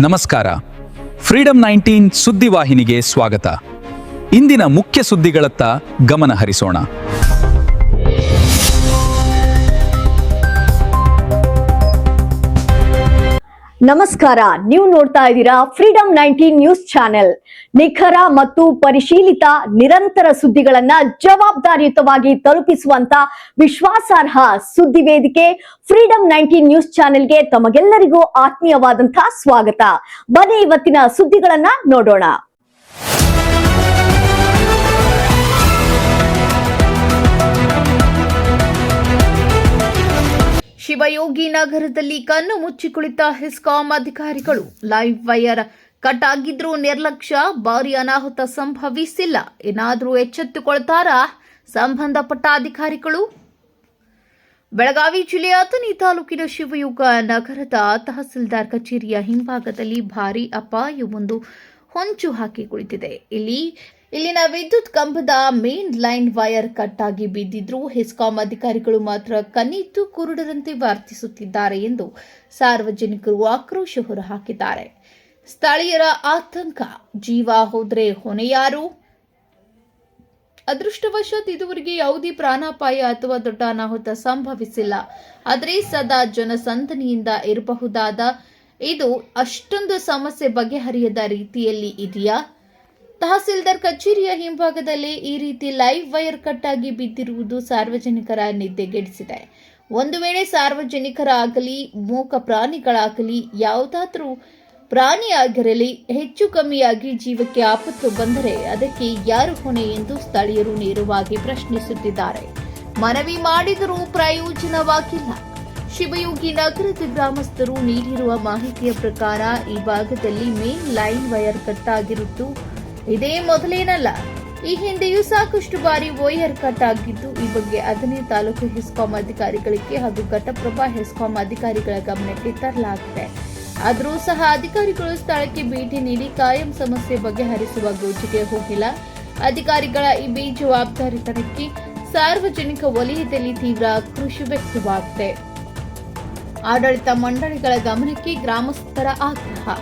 ನಮಸ್ಕಾರ. ಫ್ರೀಡಂ 19 ಸುದ್ದಿವಾಹಿನಿಗೆ ಸ್ವಾಗತ. ಇಂದಿನ ಮುಖ್ಯ ಸುದ್ದಿಗಳತ್ತ ಗಮನ ಹರಿಸೋಣ. ನಮಸ್ಕಾರ, ನೀವು ನೋಡ್ತಾ ಇದ್ದೀರಾ ಫ್ರೀಡಂ 19 ನ್ಯೂಸ್ ಚಾನೆಲ್. ನಿಖರ ಮತ್ತು ಪರಿಶೀಲಿತ ನಿರಂತರ ಸುದ್ದಿಗಳನ್ನ ಜವಾಬ್ದಾರಿಯುತವಾಗಿ ತಲುಪಿಸುವಂತ ವಿಶ್ವಾಸಾರ್ಹ ಸುದ್ದಿ ವೇದಿಕೆ ಫ್ರೀಡಂ 19 ನ್ಯೂಸ್ ಚಾನೆಲ್ಗೆ ತಮಗೆಲ್ಲರಿಗೂ ಆತ್ಮೀಯವಾದಂತಹ ಸ್ವಾಗತ. ಬನ್ನಿ ಇವತ್ತಿನ ಸುದ್ದಿಗಳನ್ನ ನೋಡೋಣ. ಶಿವಯೋಗಿ ನಗರದಲ್ಲಿ ಕಣ್ಣು ಮುಚ್ಚಿ ಕುಳಿತ ಹೆಸ್ಕಾಂ ಅಧಿಕಾರಿಗಳು. ಲೈವ್ ವೈರ್ ಕಟ್ ಆಗಿದ್ರೂ ನಿರ್ಲಕ್ಷ್ಯ, ಭಾರಿ ಅನಾಹುತ ಸಂಭವಿಸಿಲ್ಲ. ಏನಾದರೂ ಎಚ್ಚೆತ್ತುಕೊಳ್ತಾರಾ ಸಂಬಂಧಪಟ್ಟ ಅಧಿಕಾರಿಗಳು? ಬೆಳಗಾವಿ ಜಿಲ್ಲೆಯ ಅಥಣಿ ತಾಲೂಕಿನ ಶಿವಯೋಗ ನಗರದ ತಹಸೀಲ್ದಾರ್ ಕಚೇರಿಯ ಹಿಂಭಾಗದಲ್ಲಿ ಭಾರಿ ಅಪಾಯವೊಂದು ಹೊಂಚು ಹಾಕಿ ಕುಳಿತಿದೆ. ಇಲ್ಲಿನ ವಿದ್ಯುತ್ ಕಂಬದ ಮೇನ್ ಲೈನ್ ವೈರ್ ಕಟ್ ಆಗಿ ಬಿದ್ದಿದ್ರೂ ಹೆಸ್ಕಾಂ ಅಧಿಕಾರಿಗಳು ಮಾತ್ರ ಕಣ್ಣಿದ್ದು ಕುರುಡರಂತೆ ವರ್ತಿಸುತ್ತಿದ್ದಾರೆ ಎಂದು ಸಾರ್ವಜನಿಕರು ಆಕ್ರೋಶ ಹೊರಹಾಕಿದ್ದಾರೆ. ಸ್ಥಳೀಯರ ಆತಂಕ, ಜೀವ ಹೋದ್ರೆ ಹೊಣೆ ಯಾರು? ಅದೃಷ್ಟವಶಾತ್ ಇದುವರೆಗೆ ಯಾವುದೇ ಪ್ರಾಣಾಪಾಯ ಅಥವಾ ದೊಡ್ಡ ಅನಾಹುತ ಸಂಭವಿಸಿಲ್ಲ. ಆದರೆ ಸದಾ ಜನಸಂದಣಿಯಿಂದ ಇರಬಹುದಾದ ಇದು ಅಷ್ಟೊಂದು ಸಮಸ್ಯೆ ಬಗೆಹರಿಯದ ರೀತಿಯಲ್ಲಿ ಇದೆಯಾ? ತಹಸೀಲ್ದಾರ್ ಕಚೇರಿಯ ಹಿಂಭಾಗದಲ್ಲಿ ಈ ರೀತಿ ಲೈವ್ ವೈರ್ ಕಟ್ ಆಗಿ ಬಿದ್ದಿರುವುದು ಸಾರ್ವಜನಿಕರ ನಿದ್ದೆಗೆಡಿಸಿದೆ. ಒಂದು ವೇಳೆ ಸಾರ್ವಜನಿಕರಾಗಲಿ ಮೂಕ ಪ್ರಾಣಿಗಳಾಗಲಿ ಯಾವುದಾದ್ರೂ ಪ್ರಾಣಿಯಾಗಿರಲಿ ಹೆಚ್ಚು ಕಮ್ಮಿಯಾಗಿ ಜೀವಕ್ಕೆ ಆಪತ್ತು ಬಂದರೆ ಅದಕ್ಕೆ ಯಾರು ಹೊಣೆ ಎಂದು ಸ್ಥಳೀಯರು ನೇರವಾಗಿ ಪ್ರಶ್ನಿಸುತ್ತಿದ್ದಾರೆ. ಮನವಿ ಮಾಡಿದರೂ ಪ್ರಯೋಜನವಾಗಿಲ್ಲ. ಶಿವಯೋಗಿ ನಗರದ ಗ್ರಾಮಸ್ಥರು ನೀಡಿರುವ ಮಾಹಿತಿಯ ಪ್ರಕಾರ ಈ ಭಾಗದಲ್ಲಿ ಮೇನ್ ಲೈನ್ ವೈರ್ ಕಟ್ ಆಗಿರುವುದು ಇದೇ ಮೊದಲೇನಲ್ಲ. ಈ ಹಿಂದೆಯೂ ಸಾಕಷ್ಟು ಬಾರಿ ವೈರ್ ಕಟ್ ಆಗಿದ್ದು ಈ ಬಗ್ಗೆ ಅಥಣಿ ತಾಲೂಕು ಹೆಸ್ಕಾಂ ಅಧಿಕಾರಿಗಳಿಗೆ ಹಾಗೂ ಘಟಪ್ರಭಾ ಹೆಸ್ಕಾಂ ಅಧಿಕಾರಿಗಳ ಗಮನಕ್ಕೆ ತರಲಾಗಿದೆ. ಆದರೂ ಸಹ ಅಧಿಕಾರಿಗಳು ಸ್ಥಳಕ್ಕೆ ಭೇಟಿ ನೀಡಿ ಕಾಯಂ ಸಮಸ್ಯೆ ಬಗೆಹರಿಸುವ ಗೋಜಿಗೆ ಹೋಗಿಲ್ಲ. ಅಧಿಕಾರಿಗಳ ಈ ಬೇಜವಾಬ್ದಾರಿತನಕ್ಕೆ ಸಾರ್ವಜನಿಕ ವಲಯದಲ್ಲಿ ತೀವ್ರ ಆಕ್ರೋಶ ವ್ಯಕ್ತವಾಗಿದೆ. ಆಡಳಿತ ಮಂಡಳಿಗಳ ಗಮನಕ್ಕೆ ಗ್ರಾಮಸ್ಥರ ಆಗ್ರಹ.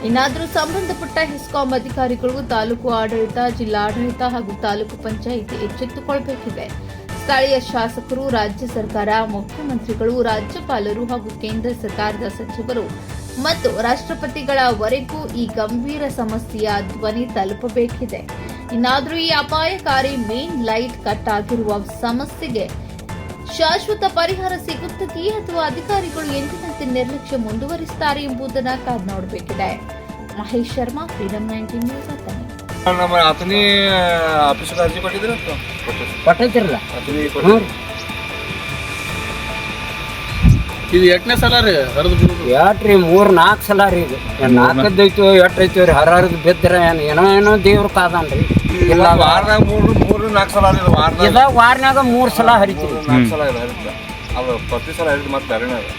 ಇನ್ನಾದರೂ ಸಂಬಂಧಪಟ್ಟ ಹೆಸ್ಕಾಂ ಅಧಿಕಾರಿಗಳು, ತಾಲೂಕು ಆಡಳಿತ, ಜಿಲ್ಲಾಡಳಿತ ಹಾಗೂ ತಾಲೂಕು ಪಂಚಾಯಿತಿ ಎಚ್ಚೆತ್ತುಕೊಳ್ಳಬೇಕಿದೆ. ಸ್ಥಳೀಯ ಶಾಸಕರು, ರಾಜ್ಯ ಸರ್ಕಾರ, ಮುಖ್ಯಮಂತ್ರಿಗಳು, ರಾಜ್ಯಪಾಲರು ಹಾಗೂ ಕೇಂದ್ರ ಸರ್ಕಾರದ ಸಚಿವರು ಮತ್ತು ರಾಷ್ಟ್ರಪತಿಗಳವರೆಗೂ ಈ ಗಂಭೀರ ಸಮಸ್ಯೆಯ ಧ್ವನಿ ತಲುಪಬೇಕಿದೆ. ಇನ್ನಾದರೂ ಈ ಅಪಾಯಕಾರಿ ಮೇನ್ ಲೈಟ್ ಕಟ್ ಆಗಿರುವ ಸಮಸ್ಯೆಗೆ ಶಾಶ್ವತ ಪರಿಹಾರ ಸಿಗುತ್ತದೆಯೇ ಅಥವಾ ಅಧಿಕಾರಿಗಳು ಎಂದಿನಂತೆ ನಿರ್ಲಕ್ಷ್ಯ ಮುಂದುವರಿಸುತ್ತಾರೆ ಎಂಬುದನ್ನು ಕಾದು ನೋಡಬೇಕಿದೆ. Mahesh Sharma, freedom 19 news, Athani. ನಮ್ಮ ಅಥಣಿ ಆಫೀಸ್ಗೆ ಅರ್ಜಿ ಕೊಟ್ಟಿದ್ದೀರ? ಕೊಟ್ಟಿದ್ರಲ್ಲ. ಇದು ಎಷ್ಟನೇ ಸಲ ರೀ ಹರಿದು ಬಿಡುದು? ಎಟ್ರಿ 3-4 ಸಲ ರೀ. ಇದು ನಾಲ್ಕದ್ದೈತು ಎಟ್ಟೈತಿ ರೀ. ಹರಿದು ಬಿದ್ದರೆ ಏನೋ ದೇವ್ರ ಕಾದನ್ರಿ. ಇಲ್ಲ, ವಾರದಾಗ 3-4 ಸಲ ಇದ ವಾರನಾಗ 3 ಸಲ ಹರಿತೀವಿ. 4 ಸಲ ಹರಿದ ಅದು ಪ್ರತಿ ಸಲ ಹರಿದು ಮತ್ತೆ ಬೇರೆನೇ ಅದ.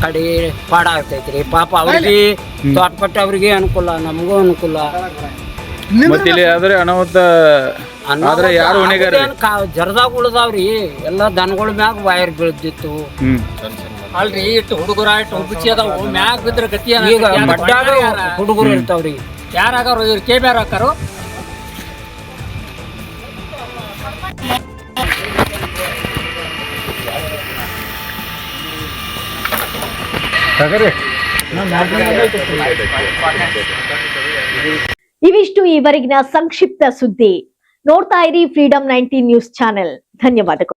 ಕಡೆ ಪಾಡ ಆಗ್ತೈತ್ರಿ. ಪಾಪ ಅವ್ರಿಗೆ ತೋಟಪಟ್ಟ ಅವ್ರಿಗೆ ಅನುಕೂಲ, ನಮಗೂ ಅನುಕೂಲ. ಮತ್ತೆ ಇಲ್ಲಿ ಆದ್ರೆ ಅನಾಹುತ ಆದ್ರೆ ಯಾರು ಹೊಣೆಗಾರ? ಜರದಾಗ ಉಳ್ದಾವ್ರಿ. ಎಲ್ಲ ದನಗಳ ಮ್ಯಾಗ ವೈರ್ ಬೀಳ್ದಿತ್ತು. ಅಲ್ರಿ ಇಟ್ಟು ಹುಡುಗರ ಇಟ್ಟು ಹುಡುಚಿ ಅದಾವು ಮ್ಯಾಗ ಬಿದ್ರ ಗತಿ ಈಗ ಬಡ್ಡಾಗ ಹುಡುಗರು ಇರ್ತಾವ್ರಿ. ಯಾರಾಗಾರು ಇವ್ರು ಕೇಬ್ಯಾರ ಹಾಕಾರು. ಇವಿಷ್ಟು ಈವರೆಗಿನ ಸಂಕ್ಷಿಪ್ತ ಸುದ್ದಿ. ನೋಡ್ತಾ ಇರಿ ಫ್ರೀಡಂ 19 ನ್ಯೂಸ್ ಚಾನೆಲ್. ಧನ್ಯವಾದಗಳು.